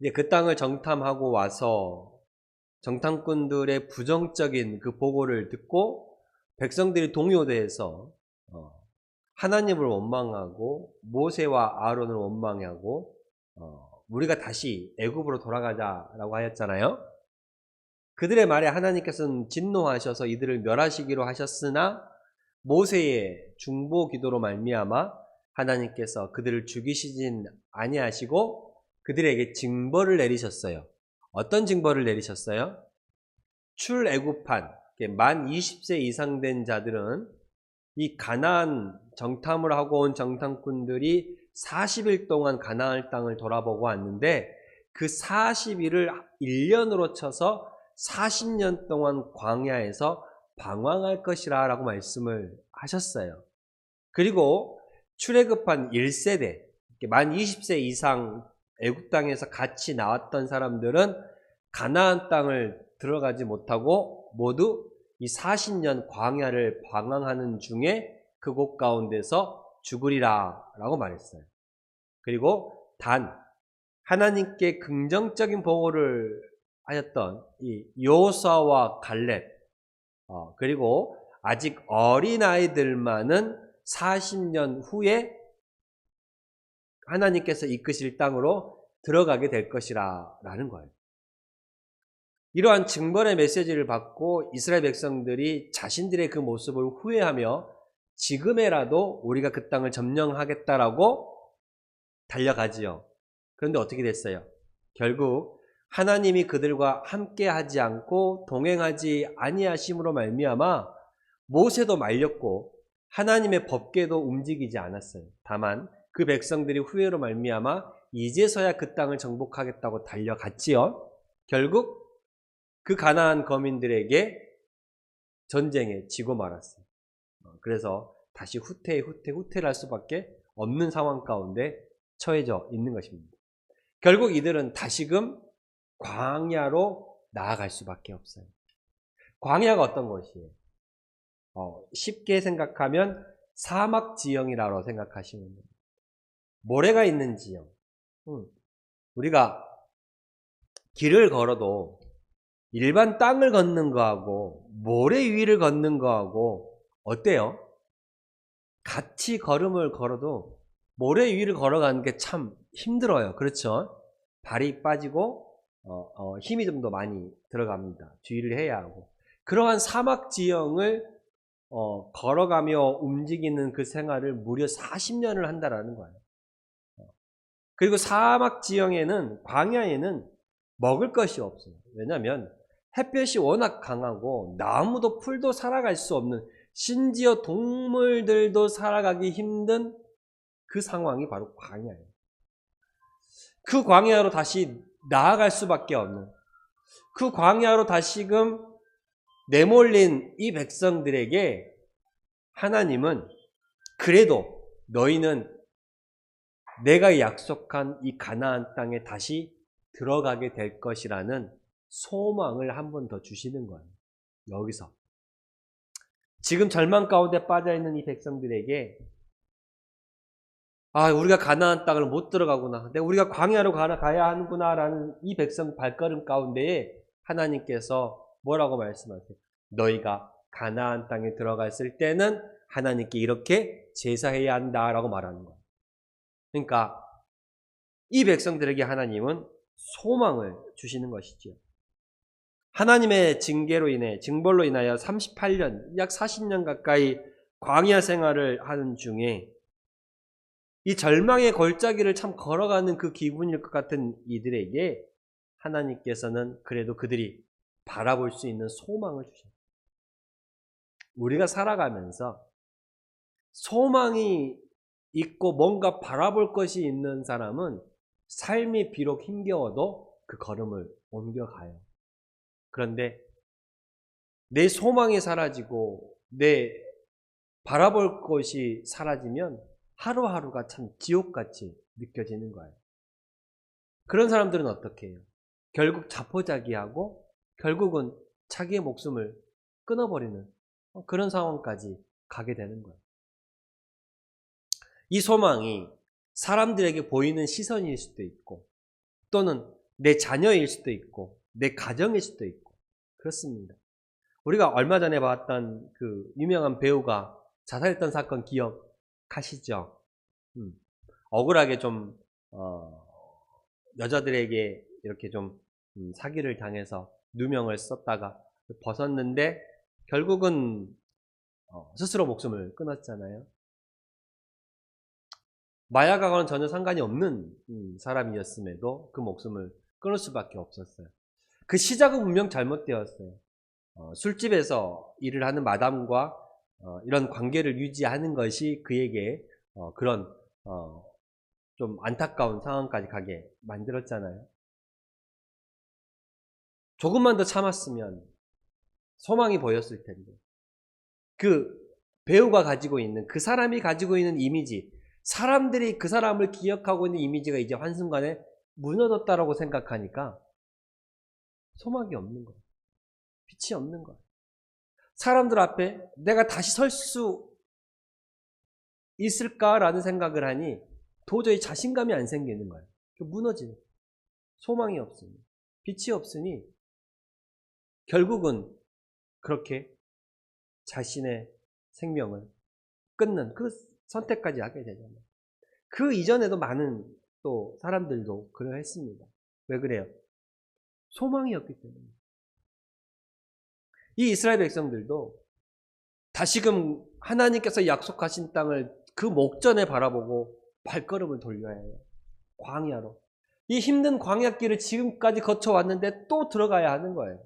이제 그 땅을 정탐하고 와서 정탐꾼들의 부정적인 그 보고를 듣고 백성들이 동요돼서 하나님을 원망하고 모세와 아론을 원망하고 우리가 다시 애굽으로 돌아가자라고 하였잖아요. 그들의 말에 하나님께서는 진노하셔서 이들을 멸하시기로 하셨으나 모세의 중보 기도로 말미암아 하나님께서 그들을 죽이시진 아니하시고 그들에게 징벌을 내리셨어요. 어떤 징벌을 내리셨어요? 출애굽한 만 20세 이상 된 자들은 이 가나안 정탐을 하고 온 정탐꾼들이 40일 동안 가나안 땅을 돌아보고 왔는데 그 40일을 1년으로 쳐서 40년 동안 광야에서 방황할 것이라 라고 말씀을 하셨어요. 그리고 출애굽한 1세대, 만 20세 이상 애굽 땅에서 같이 나왔던 사람들은 가나안 땅을 들어가지 못하고 모두 이 40년 광야를 방황하는 중에 그곳 가운데서 죽으리라 라고 말했어요. 그리고 단 하나님께 긍정적인 보고를 하였던 이 여호수아와 갈렙 그리고 아직 어린 아이들만은 40년 후에 하나님께서 이끄실 땅으로 들어가게 될 것이라 라는 거예요. 이러한 징벌의 메시지를 받고 이스라엘 백성들이 자신들의 그 모습을 후회하며 지금에라도 우리가 그 땅을 점령하겠다라고 달려가지요. 그런데 어떻게 됐어요? 결국 하나님이 그들과 함께하지 않고 동행하지 아니하심으로 말미암아 모세도 말렸고 하나님의 법궤도 움직이지 않았어요. 다만 그 백성들이 후회로 말미암아 이제서야 그 땅을 정복하겠다고 달려갔지요. 결국 그 가나안 거민들에게 전쟁에 지고 말았어요. 그래서 다시 후퇴를 할 수밖에 없는 상황 가운데 처해져 있는 것입니다. 결국 이들은 다시금 광야로 나아갈 수밖에 없어요. 광야가 어떤 곳이에요? 쉽게 생각하면 사막 지형이라고 생각하시면 됩니다. 모래가 있는 지형. 우리가 길을 걸어도 일반 땅을 걷는 거하고 모래 위를 걷는 거하고 어때요? 같이 걸음을 걸어도 모래 위를 걸어가는 게 참 힘들어요. 그렇죠? 발이 빠지고 힘이 좀 더 많이 들어갑니다. 주의를 해야 하고. 그러한 사막 지형을 걸어가며 움직이는 그 생활을 무려 40년을 한다라는 거예요. 그리고 사막 지형에는 광야에는 먹을 것이 없어요. 왜냐하면 햇볕이 워낙 강하고 나무도 풀도 살아갈 수 없는, 심지어 동물들도 살아가기 힘든 그 상황이 바로 광야예요. 그 광야로 다시 나아갈 수밖에 없는, 그 광야로 다시금 내몰린 이 백성들에게 하나님은 그래도 너희는 내가 약속한 이 가나안 땅에 다시 들어가게 될 것이라는 소망을 한 번 더 주시는 거예요. 여기서 지금 절망 가운데 빠져있는 이 백성들에게 우리가 가나안 땅을 못 들어가구나, 우리가 광야로 가야 하는구나 라는 이 백성 발걸음 가운데에 하나님께서 뭐라고 말씀하세요? 너희가 가나안 땅에 들어갔을 때는 하나님께 이렇게 제사해야 한다라고 말하는 거예요. 그러니까 이 백성들에게 하나님은 소망을 주시는 것이지요. 하나님의 징벌로 인하여 38년, 약 40년 가까이 광야 생활을 하는 중에 이 절망의 골짜기를 참 걸어가는 그 기분일 것 같은 이들에게 하나님께서는 그래도 그들이 바라볼 수 있는 소망을 주십니다. 우리가 살아가면서 소망이 있고 뭔가 바라볼 것이 있는 사람은 삶이 비록 힘겨워도 그 걸음을 옮겨가요. 그런데 내 소망이 사라지고 내 바라볼 것이 사라지면 하루하루가 참 지옥같이 느껴지는 거예요. 그런 사람들은 어떻게 해요? 결국 자포자기하고 결국은 자기의 목숨을 끊어버리는 그런 상황까지 가게 되는 거예요. 이 소망이 사람들에게 보이는 시선일 수도 있고 또는 내 자녀일 수도 있고 내 가정일 수도 있고 그렇습니다. 우리가 얼마 전에 봤던 그 유명한 배우가 자살했던 사건 기억하시죠? 억울하게 좀 여자들에게 이렇게 좀 사기를 당해서 누명을 썼다가 벗었는데 결국은 스스로 목숨을 끊었잖아요. 마약하고는 전혀 상관이 없는 사람이었음에도 그 목숨을 끊을 수밖에 없었어요. 그 시작은 분명 잘못되었어요. 술집에서 일을 하는 마담과 이런 관계를 유지하는 것이 그에게 그런 좀 안타까운 상황까지 가게 만들었잖아요. 조금만 더 참았으면 소망이 보였을 텐데 그 배우가 가지고 있는 그 사람이 가지고 있는 이미지, 사람들이 그 사람을 기억하고 있는 이미지가 이제 한순간에 무너졌다라고 생각하니까 소망이 없는 거예요. 빛이 없는 거예요. 사람들 앞에 내가 다시 설 수 있을까라는 생각을 하니 도저히 자신감이 안 생기는 거예요. 무너지는 소망이 없으니 빛이 없으니 결국은 그렇게 자신의 생명을 끊는 그 선택까지 하게 되잖아요. 그 이전에도 많은 또 사람들도 그러했습니다. 왜 그래요? 소망이 없기 때문에. 이 이스라엘 백성들도 다시금 하나님께서 약속하신 땅을 그 목전에 바라보고 발걸음을 돌려야 해요. 광야로. 이 힘든 광야길을 지금까지 거쳐왔는데 또 들어가야 하는 거예요.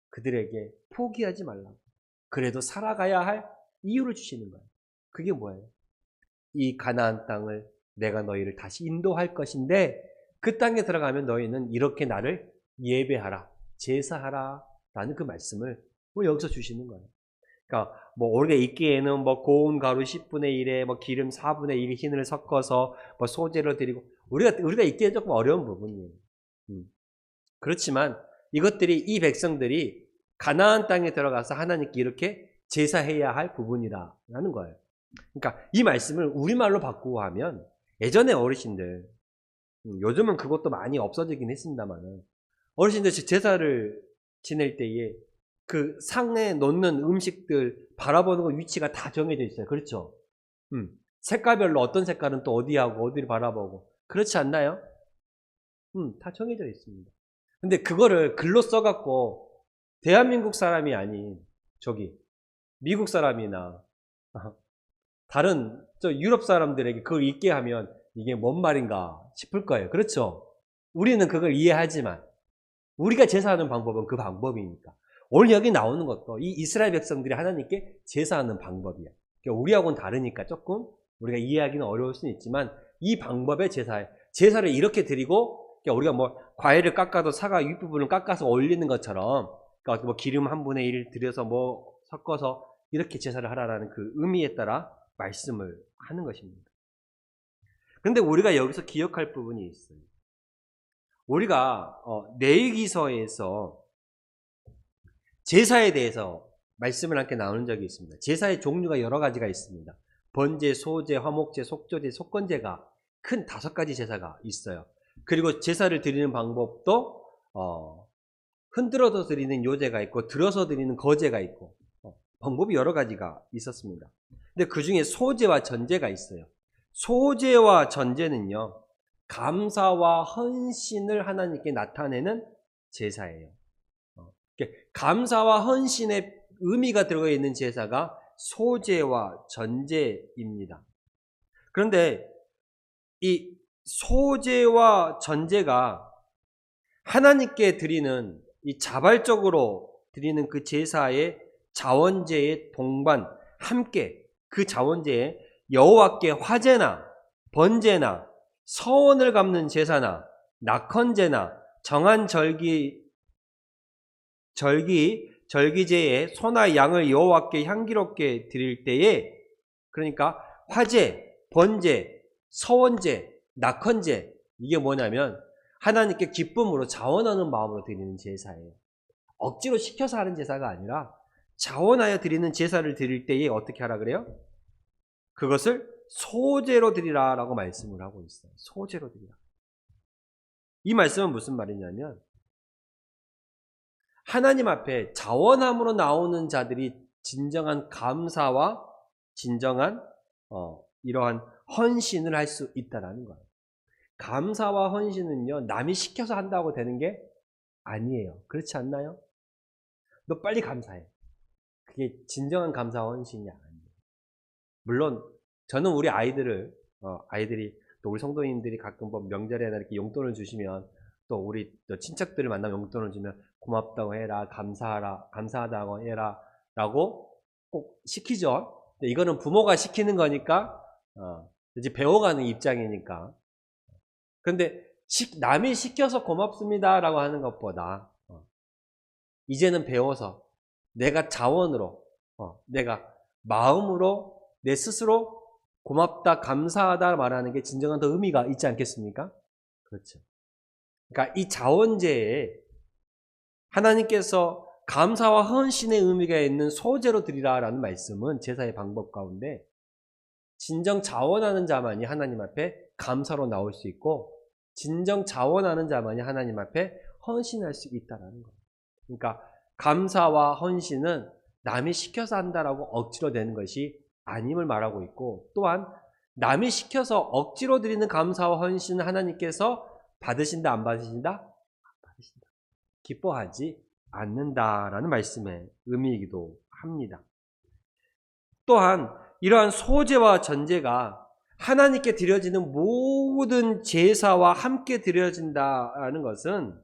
그들에게 포기하지 말라고. 그래도 살아가야 할 이유를 주시는 거예요. 그게 뭐예요? 이 가나안 땅을 내가 너희를 다시 인도할 것인데 그 땅에 들어가면 너희는 이렇게 나를 예배하라, 제사하라 라는 그 말씀을 여기서 주시는 거예요. 그러니까 우리가 읽기에는 고운 가루 10분의 1에 기름 4분의 1 흰을 섞어서 소제로 드리고 우리가 읽기에 조금 어려운 부분이에요. 그렇지만 이것들이 이 백성들이 가나안 땅에 들어가서 하나님께 이렇게 제사해야 할 부분이라는 거예요. 그러니까 이 말씀을 우리말로 바꾸고 하면 예전에 어르신들, 요즘은 그것도 많이 없어지긴 했습니다만 어르신들 제사를 지낼 때에 그 상에 놓는 음식들 바라보는 거 위치가 다 정해져 있어요. 그렇죠? 색깔별로 어떤 색깔은 또 어디하고 어디를 바라보고 그렇지 않나요? 다 정해져 있습니다. 근데 그거를 글로 써갖고 대한민국 사람이 아닌 미국 사람이나 다른 유럽 사람들에게 그걸 읽게 하면 이게 뭔 말인가 싶을 거예요. 그렇죠? 우리는 그걸 이해하지만 우리가 제사하는 방법은 그 방법이니까. 오늘 여기 나오는 것도 이 이스라엘 백성들이 하나님께 제사하는 방법이야. 우리하고는 다르니까 조금 우리가 이해하기는 어려울 수는 있지만 이 방법의 제사를 이렇게 드리고 우리가 과일을 깎아도 사과 윗부분을 깎아서 올리는 것처럼 그러니까 기름 1분의 1 들여서 섞어서 이렇게 제사를 하라라는 그 의미에 따라 말씀을 하는 것입니다. 그런데 우리가 여기서 기억할 부분이 있어요. 우리가 레위기서에서 제사에 대해서 말씀을 함께 나누는 적이 있습니다. 제사의 종류가 여러 가지가 있습니다. 번제, 소제, 화목제, 속죄제, 속건제가 큰 5가지 제사가 있어요. 그리고 제사를 드리는 방법도 흔들어서 드리는 요제가 있고 들어서 드리는 거제가 있고 방법이 여러 가지가 있었습니다. 근데 그 중에 소제와 전제가 있어요. 소제와 전제는요, 감사와 헌신을 하나님께 나타내는 제사예요. 감사와 헌신의 의미가 들어가 있는 제사가 소제와 전제입니다. 그런데 이 소제와 전제가 하나님께 드리는 이 자발적으로 드리는 그 제사의 자원제의 동반 함께 그 자원제에 여호와께 화제나 번제나 서원을 갚는 제사나 낙헌제나 정한 절기제에 소나 양을 여호와께 향기롭게 드릴 때에 그러니까 화제, 번제, 서원제, 낙헌제 이게 뭐냐면 하나님께 기쁨으로 자원하는 마음으로 드리는 제사예요. 억지로 시켜서 하는 제사가 아니라 자원하여 드리는 제사를 드릴 때에 어떻게 하라 그래요? 그것을 소제로 드리라 라고 말씀을 하고 있어요. 소제로 드리라. 이 말씀은 무슨 말이냐면 하나님 앞에 자원함으로 나오는 자들이 진정한 감사와 진정한 이러한 헌신을 할 수 있다라는 거예요. 감사와 헌신은요, 남이 시켜서 한다고 되는 게 아니에요. 그렇지 않나요? 너 빨리 감사해. 그게 진정한 감사와 헌신이 아니에요. 물론 저는 우리 아이들이 또 우리 성도님들이 가끔 뭐 명절에나 이렇게 용돈을 주시면 또 우리 친척들을 만나면 용돈을 주면 고맙다고 해라, 감사하다고 해라 라고 꼭 시키죠. 근데 이거는 부모가 시키는 거니까 이제 배워가는 입장이니까. 근데 남이 시켜서 고맙습니다 라고 하는 것보다 이제는 배워서 내가 자원으로 내가 마음으로 내 스스로 고맙다 감사하다 말하는 게 진정한 더 의미가 있지 않겠습니까? 그렇죠. 그러니까 이 자원제에 하나님께서 감사와 헌신의 의미가 있는 소재로 드리라라는 말씀은 제사의 방법 가운데 진정 자원하는 자만이 하나님 앞에 감사로 나올 수 있고 진정 자원하는 자만이 하나님 앞에 헌신할 수 있다는 거예요. 그러니까 감사와 헌신은 남이 시켜서 한다라고 억지로 되는 것이 아님을 말하고 있고 또한 남이 시켜서 억지로 드리는 감사와 헌신은 하나님께서 받으신다 안 받으신다? 안 받으신다. 기뻐하지 않는다라는 말씀의 의미이기도 합니다. 또한 이러한 소제와 전제가 하나님께 드려지는 모든 제사와 함께 드려진다는 것은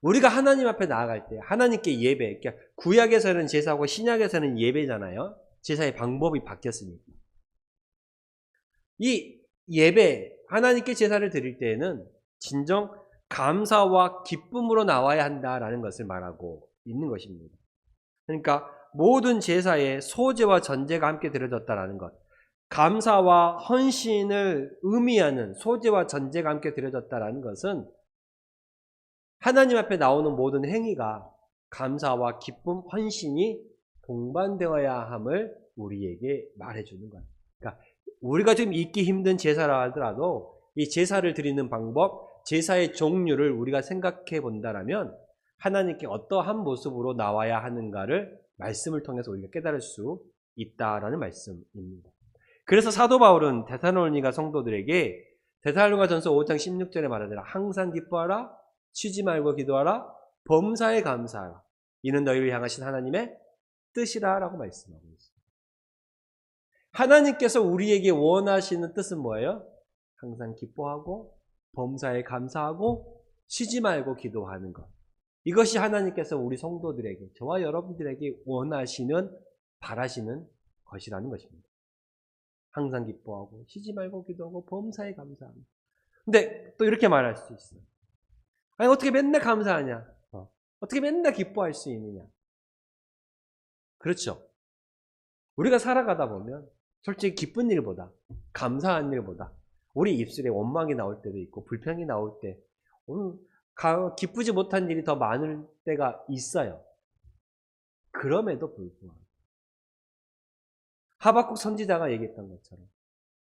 우리가 하나님 앞에 나아갈 때 하나님께 예배, 그러니까 구약에서는 제사고 신약에서는 예배잖아요. 제사의 방법이 바뀌었으니까. 이 예배, 하나님께 제사를 드릴 때에는 진정 감사와 기쁨으로 나와야 한다라는 것을 말하고 있는 것입니다. 그러니까 모든 제사에 소제와 전제가 함께 드려졌다라는 것, 감사와 헌신을 의미하는 소제와 전제가 함께 드려졌다라는 것은 하나님 앞에 나오는 모든 행위가 감사와 기쁨, 헌신이 동반되어야 함을 우리에게 말해주는 거예요. 그러니까 우리가 좀 잊기 힘든 제사라 하더라도 이 제사를 드리는 방법, 제사의 종류를 우리가 생각해 본다라면 하나님께 어떠한 모습으로 나와야 하는가를 말씀을 통해서 우리가 깨달을 수 있다라는 말씀입니다. 그래서 사도 바울은 데살로니가 성도들에게 데살로니가전서 5장 16절에 말하더라. 항상 기뻐하라, 쉬지 말고 기도하라, 범사에 감사하라. 이는 너희를 향하신 하나님의 뜻이라 라고 말씀하고 있습니다. 하나님께서 우리에게 원하시는 뜻은 뭐예요? 항상 기뻐하고 범사에 감사하고 쉬지 말고 기도하는 것. 이것이 하나님께서 우리 성도들에게, 저와 여러분들에게 원하시는, 바라시는 것이라는 것입니다. 항상 기뻐하고 쉬지 말고 기도하고 범사에 감사하는. 근데 또 이렇게 말할 수 있어요. 아니 어떻게 맨날 감사하냐? 어떻게 맨날 기뻐할 수 있느냐? 그렇죠. 우리가 살아가다 보면 솔직히 기쁜 일보다 감사한 일보다 우리 입술에 원망이 나올 때도 있고 불평이 나올 때 기쁘지 못한 일이 더 많을 때가 있어요. 그럼에도 불구하고 하박국 선지자가 얘기했던 것처럼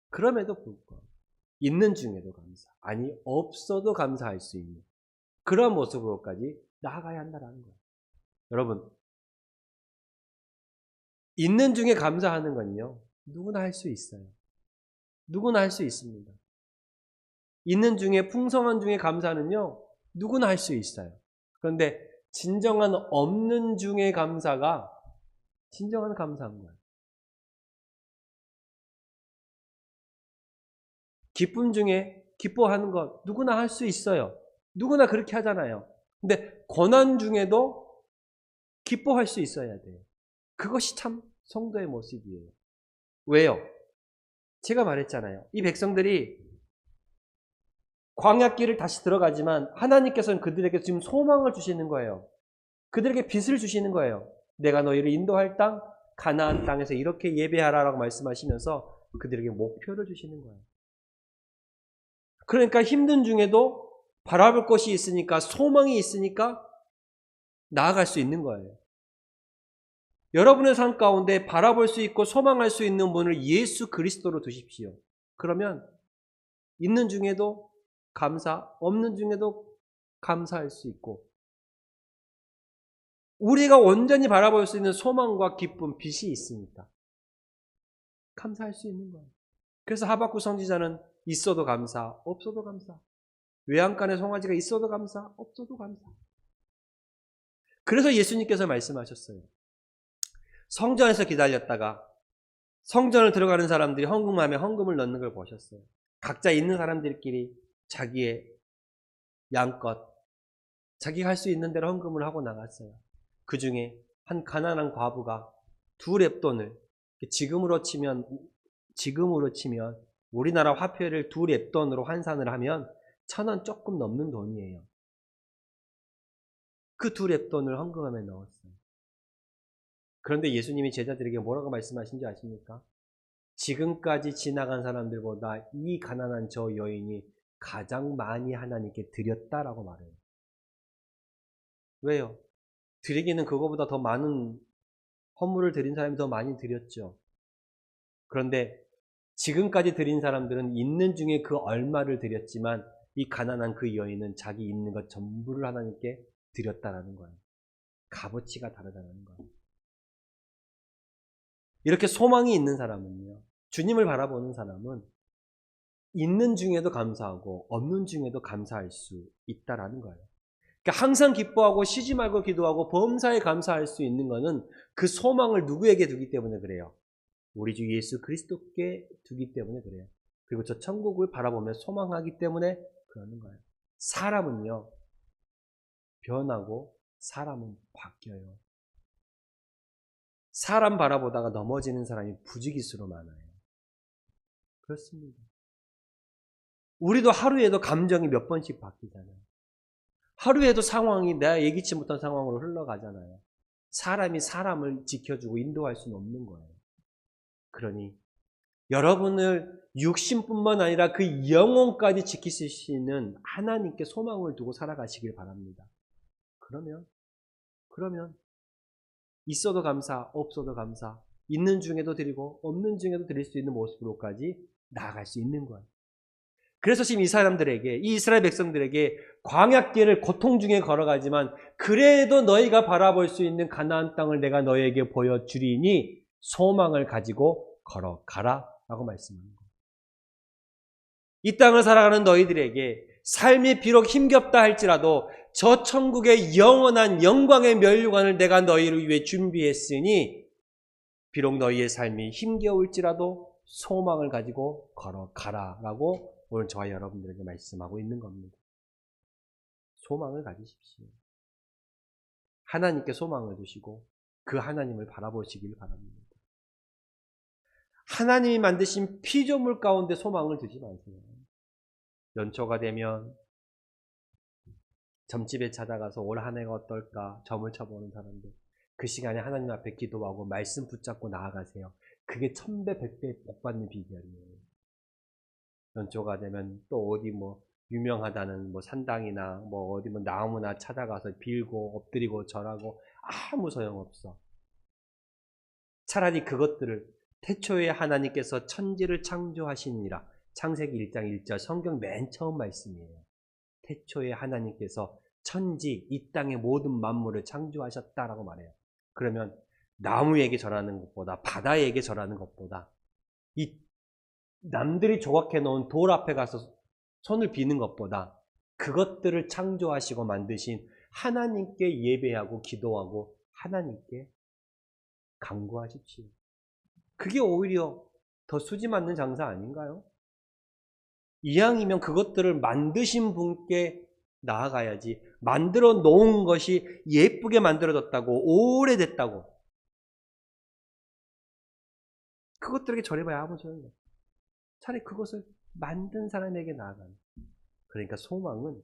그럼에도 불구하고 있는 중에도 감사, 아니 없어도 감사할 수 있는 그런 모습으로까지 나아가야 한다는 거예요. 여러분, 있는 중에 감사하는 건요, 누구나 할 수 있어요. 누구나 할 수 있습니다. 있는 중에, 풍성한 중에 감사는요, 누구나 할 수 있어요. 그런데 진정한 없는 중에 감사가 진정한 감사한 거예요. 기쁨 중에 기뻐하는 것 누구나 할 수 있어요. 누구나 그렇게 하잖아요. 근데 고난 중에도 기뻐할 수 있어야 돼요. 그것이 참 성도의 모습이에요. 왜요? 제가 말했잖아요. 이 백성들이 광야길을 다시 들어가지만 하나님께서는 그들에게 지금 소망을 주시는 거예요. 그들에게 빛을 주시는 거예요. 내가 너희를 인도할 땅, 가나안 땅에서 이렇게 예배하라라고 말씀하시면서 그들에게 목표를 주시는 거예요. 그러니까 힘든 중에도 바라볼 것이 있으니까, 소망이 있으니까 나아갈 수 있는 거예요. 여러분의 삶 가운데 바라볼 수 있고 소망할 수 있는 분을 예수 그리스도로 두십시오. 그러면 있는 중에도 없는 중에도 감사할 수 있고, 우리가 온전히 바라볼 수 있는 소망과 기쁨, 빛이 있으니까 감사할 수 있는 거예요. 그래서 하박국 선지자는 있어도 감사, 없어도 감사. 외양간에 송아지가 있어도 감사, 없어도 감사. 그래서 예수님께서 말씀하셨어요. 성전에서 기다렸다가 성전을 들어가는 사람들이 헌금함에 헌금을 넣는 걸 보셨어요. 각자 있는 사람들끼리 자기의 양껏 자기가 할 수 있는 대로 헌금을 하고 나갔어요. 그 중에 한 가난한 과부가 2렙돈을, 지금으로 치면 우리나라 화폐를 2렙돈으로 환산을 하면 1,000원 조금 넘는 돈이에요. 그 2렙돈을 헌금함에 넣었어요. 그런데 예수님이 제자들에게 뭐라고 말씀하신지 아십니까? 지금까지 지나간 사람들보다 이 가난한 저 여인이 가장 많이 하나님께 드렸다라고 말해요. 왜요? 드리기는 그거보다 더 많은 헌물을 드린 사람이 더 많이 드렸죠. 그런데 지금까지 드린 사람들은 있는 중에 그 얼마를 드렸지만 이 가난한 그 여인은 자기 있는 것 전부를 하나님께 드렸다라는 거예요. 값어치가 다르다는 거예요. 이렇게 소망이 있는 사람은요, 주님을 바라보는 사람은 있는 중에도 감사하고 없는 중에도 감사할 수 있다라는 거예요. 그러니까 항상 기뻐하고 쉬지 말고 기도하고 범사에 감사할 수 있는 것은 그 소망을 누구에게 두기 때문에 그래요? 우리 주 예수 그리스도께 두기 때문에 그래요. 그리고 저 천국을 바라보며 소망하기 때문에 그러는 거예요. 사람은요, 변하고 사람은 바뀌어요. 사람 바라보다가 넘어지는 사람이 부지기수로 많아요. 그렇습니다. 우리도 하루에도 감정이 몇 번씩 바뀌잖아요. 하루에도 상황이 내가 예기치 못한 상황으로 흘러가잖아요. 사람이 사람을 지켜주고 인도할 수는 없는 거예요. 그러니 여러분을 육신뿐만 아니라 그 영혼까지 지키실 수 있는 하나님께 소망을 두고 살아가시길 바랍니다. 그러면 있어도 감사, 없어도 감사, 있는 중에도 드리고 없는 중에도 드릴 수 있는 모습으로까지 나아갈 수 있는 거예요. 그래서 지금 이 사람들에게, 이 이스라엘 백성들에게 광야길을 고통 중에 걸어가지만 그래도 너희가 바라볼 수 있는 가나안 땅을 내가 너희에게 보여주리니 소망을 가지고 걸어가라 라고 말씀하는 거예요. 이 땅을 살아가는 너희들에게 삶이 비록 힘겹다 할지라도 저 천국의 영원한 영광의 면류관을 내가 너희를 위해 준비했으니 비록 너희의 삶이 힘겨울지라도 소망을 가지고 걸어가라 라고 오늘 저와 여러분들에게 말씀하고 있는 겁니다. 소망을 가지십시오. 하나님께 소망을 두시고 그 하나님을 바라보시길 바랍니다. 하나님이 만드신 피조물 가운데 소망을 두지 마세요. 연초가 되면 점집에 찾아가서 올 한 해가 어떨까 점을 쳐보는 사람들, 그 시간에 하나님 앞에 기도하고 말씀 붙잡고 나아가세요. 그게 1000배 100배 복받는 비결이에요. 연초가 되면 또 어디 유명하다는 산당이나 어디 나무나 찾아가서 빌고 엎드리고 절하고 아무 소용없어. 차라리 그것들을 태초에 하나님께서 천지를 창조하시니라. 창세기 1장 1절 성경 맨 처음 말씀이에요. 태초에 하나님께서 천지, 이 땅의 모든 만물을 창조하셨다라고 말해요. 그러면 나무에게 절하는 것보다, 바다에게 절하는 것보다, 이 남들이 조각해 놓은 돌 앞에 가서 손을 비는 것보다 그것들을 창조하시고 만드신 하나님께 예배하고 기도하고 하나님께 간구하십시오. 그게 오히려 더 수지 맞는 장사 아닌가요? 이왕이면 그것들을 만드신 분께 나아가야지. 만들어 놓은 것이 예쁘게 만들어졌다고, 오래됐다고, 그것들에게 절해봐야 아무 소용이 없어요. 차라리 그것을 만든 사람에게 나아가는. 그러니까 소망은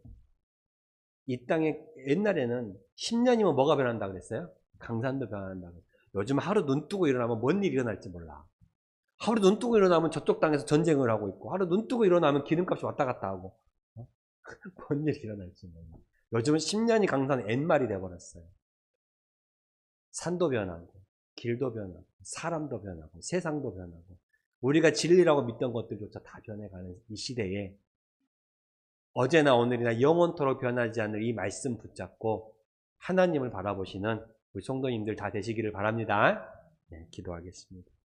이 땅에 옛날에는 10년이면 뭐가 변한다 그랬어요? 강산도 변한다 그랬어요. 요즘 하루 눈 뜨고 일어나면 뭔 일이 일어날지 몰라. 하루 눈 뜨고 일어나면 저쪽 땅에서 전쟁을 하고 있고, 하루 눈 뜨고 일어나면 기름값이 왔다 갔다 하고, 뭔 일이 일어날지 몰라. 요즘은 10년이 강산 옛말이 돼버렸어요. 산도 변하고, 길도 변하고, 사람도 변하고, 세상도 변하고, 우리가 진리라고 믿던 것들조차 다 변해가는 이 시대에 어제나 오늘이나 영원토록 변하지 않을 이 말씀 붙잡고 하나님을 바라보시는 우리 성도님들 다 되시기를 바랍니다. 네, 기도하겠습니다.